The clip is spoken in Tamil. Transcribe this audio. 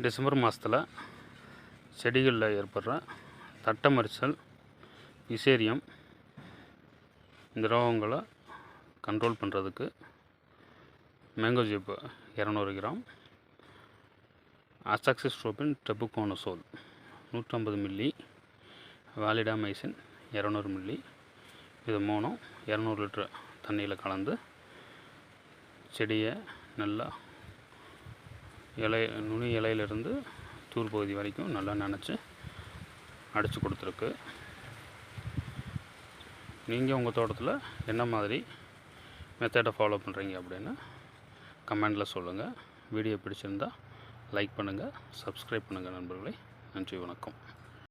டிசம்பர் மாதத்தில் செடிகளில் ஏற்படுற தட்டமரிச்சல், இசேரியம் இந்த ரோகங்களை கண்ட்ரோல் பண்ணுறதுக்கு mancozeb 200 gram, azoxystrobin tebuconazole 150 milli, validamycin 200 milli, இது மூணும் 200 லிட்டர் தண்ணியில் கலந்து செடியை நல்லா நுனி இலையிலிருந்து தூர் பகுதி வரைக்கும் நல்லா நனைச்சி அடித்து கொடுத்துருக்கு. நீங்கள் உங்கள் தோட்டத்தில் என்ன மாதிரி மெத்தடை ஃபாலோ பண்ணுறீங்க அப்படின்னு கமெண்டில் சொல்லுங்கள். வீடியோ பிடிச்சிருந்தால் லைக் பண்ணுங்கள், சப்ஸ்கிரைப் பண்ணுங்கள் நண்பர்களே. நன்றி, வணக்கம்.